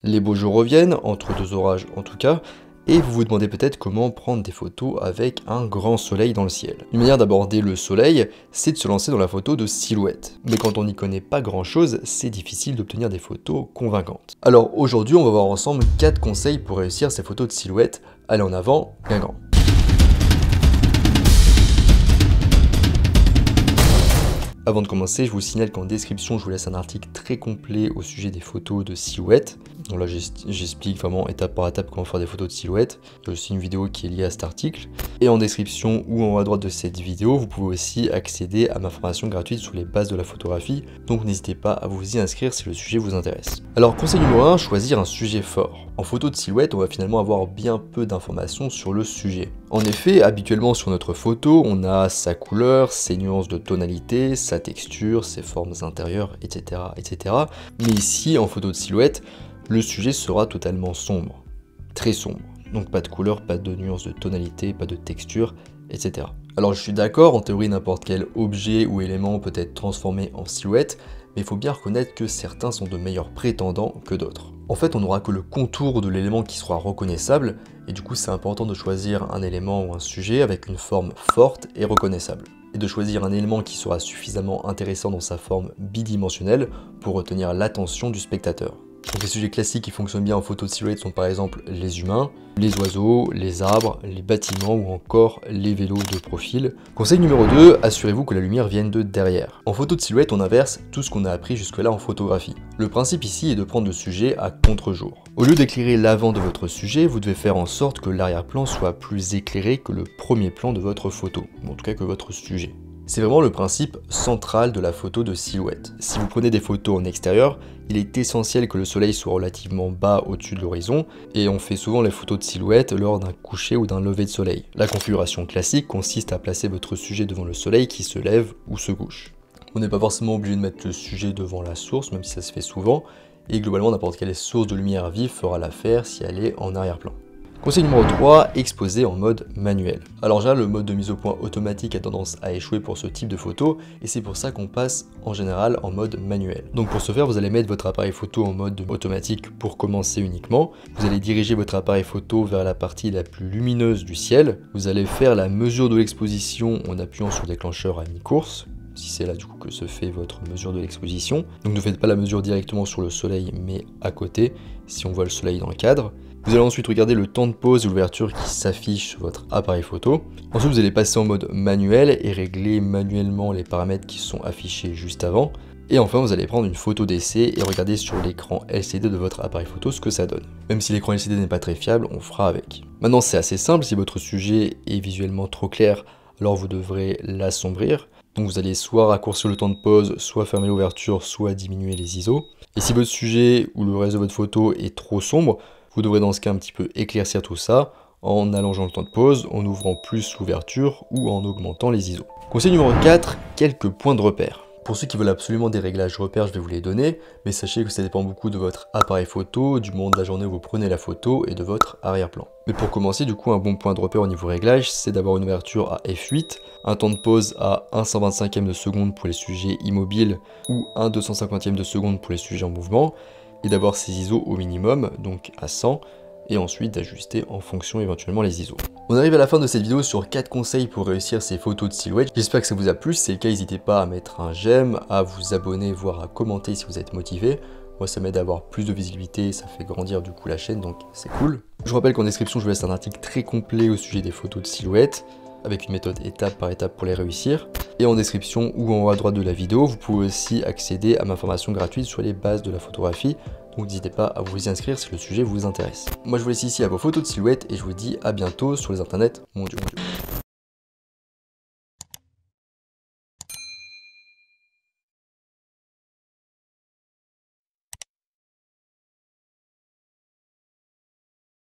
Les beaux jours reviennent, entre deux orages en tout cas, et vous vous demandez peut-être comment prendre des photos avec un grand soleil dans le ciel. Une manière d'aborder le soleil, c'est de se lancer dans la photo de silhouette. Mais quand on n'y connaît pas grand chose, c'est difficile d'obtenir des photos convaincantes. Alors aujourd'hui, on va voir ensemble 4 conseils pour réussir ces photos de silhouette. Allez en avant, Guingamp. Avant de commencer, je vous signale qu'en description, je vous laisse un article très complet au sujet des photos de silhouette. Donc là, j'explique vraiment étape par étape comment faire des photos de silhouette. Il y a aussi une vidéo qui est liée à cet article. Et en description ou en haut à droite de cette vidéo, vous pouvez aussi accéder à ma formation gratuite sur les bases de la photographie. Donc n'hésitez pas à vous y inscrire si le sujet vous intéresse. Alors conseil numéro 1, choisir un sujet fort. En photo de silhouette, on va finalement avoir bien peu d'informations sur le sujet. En effet, habituellement sur notre photo, on a sa couleur, ses nuances de tonalité, sa texture, ses formes intérieures, etc., etc. Mais ici, en photo de silhouette, le sujet sera totalement sombre, très sombre. Donc pas de couleur, pas de nuances de tonalité, pas de texture, etc. Alors je suis d'accord, en théorie n'importe quel objet ou élément peut être transformé en silhouette, mais il faut bien reconnaître que certains sont de meilleurs prétendants que d'autres. En fait, on n'aura que le contour de l'élément qui sera reconnaissable, et du coup c'est important de choisir un élément ou un sujet avec une forme forte et reconnaissable. Et de choisir un élément qui sera suffisamment intéressant dans sa forme bidimensionnelle pour retenir l'attention du spectateur. Donc les sujets classiques qui fonctionnent bien en photo de silhouette sont par exemple les humains, les oiseaux, les arbres, les bâtiments ou encore les vélos de profil. Conseil numéro 2, assurez-vous que la lumière vienne de derrière. En photo de silhouette, on inverse tout ce qu'on a appris jusque-là en photographie. Le principe ici est de prendre le sujet à contre-jour. Au lieu d'éclairer l'avant de votre sujet, vous devez faire en sorte que l'arrière-plan soit plus éclairé que le premier plan de votre photo, ou en tout cas que votre sujet. C'est vraiment le principe central de la photo de silhouette. Si vous prenez des photos en extérieur, il est essentiel que le soleil soit relativement bas au-dessus de l'horizon, et on fait souvent les photos de silhouette lors d'un coucher ou d'un lever de soleil. La configuration classique consiste à placer votre sujet devant le soleil qui se lève ou se couche. On n'est pas forcément obligé de mettre le sujet devant la source, même si ça se fait souvent, et globalement n'importe quelle source de lumière vive fera l'affaire si elle est en arrière-plan. Conseil numéro 3, exposer en mode manuel. Alors là, le mode de mise au point automatique a tendance à échouer pour ce type de photo, et c'est pour ça qu'on passe en général en mode manuel. Donc pour ce faire, vous allez mettre votre appareil photo en mode automatique pour commencer uniquement. Vous allez diriger votre appareil photo vers la partie la plus lumineuse du ciel. Vous allez faire la mesure de l'exposition en appuyant sur le déclencheur à mi-course, si c'est là du coup que se fait votre mesure de l'exposition. Donc ne faites pas la mesure directement sur le soleil, mais à côté, si on voit le soleil dans le cadre. Vous allez ensuite regarder le temps de pause et l'ouverture qui s'affiche sur votre appareil photo. Ensuite, vous allez passer en mode manuel et régler manuellement les paramètres qui sont affichés juste avant. Et enfin, vous allez prendre une photo d'essai et regarder sur l'écran LCD de votre appareil photo ce que ça donne. Même si l'écran LCD n'est pas très fiable, on fera avec. Maintenant, c'est assez simple, si votre sujet est visuellement trop clair, alors vous devrez l'assombrir. Donc vous allez soit raccourcir le temps de pause, soit fermer l'ouverture, soit diminuer les ISO. Et si votre sujet ou le reste de votre photo est trop sombre, vous devrez dans ce cas un petit peu éclaircir tout ça en allongeant le temps de pause, en ouvrant plus l'ouverture ou en augmentant les ISO. Conseil numéro 4, quelques points de repère. Pour ceux qui veulent absolument des réglages repères, je vais vous les donner, mais sachez que ça dépend beaucoup de votre appareil photo, du moment de la journée où vous prenez la photo et de votre arrière-plan. Mais pour commencer, du coup, un bon point de repère au niveau réglage, c'est d'avoir une ouverture à f8, un temps de pause à 1/125e de seconde pour les sujets immobiles ou 1/250e de seconde pour les sujets en mouvement, et d'avoir ses ISO au minimum, donc à 100, et ensuite d'ajuster en fonction éventuellement les ISO. On arrive à la fin de cette vidéo sur 4 conseils pour réussir ces photos de silhouette. J'espère que ça vous a plu, si c'est le cas, n'hésitez pas à mettre un j'aime, à vous abonner, voire à commenter si vous êtes motivé. Moi ça m'aide à avoir plus de visibilité, ça fait grandir du coup la chaîne, donc c'est cool. Je vous rappelle qu'en description je vous laisse un article très complet au sujet des photos de silhouette, avec une méthode étape par étape pour les réussir. Et en description ou en haut à droite de la vidéo, vous pouvez aussi accéder à ma formation gratuite sur les bases de la photographie. Donc n'hésitez pas à vous y inscrire si le sujet vous intéresse. Moi je vous laisse ici à vos photos de silhouette et je vous dis à bientôt sur les internets mondiaux.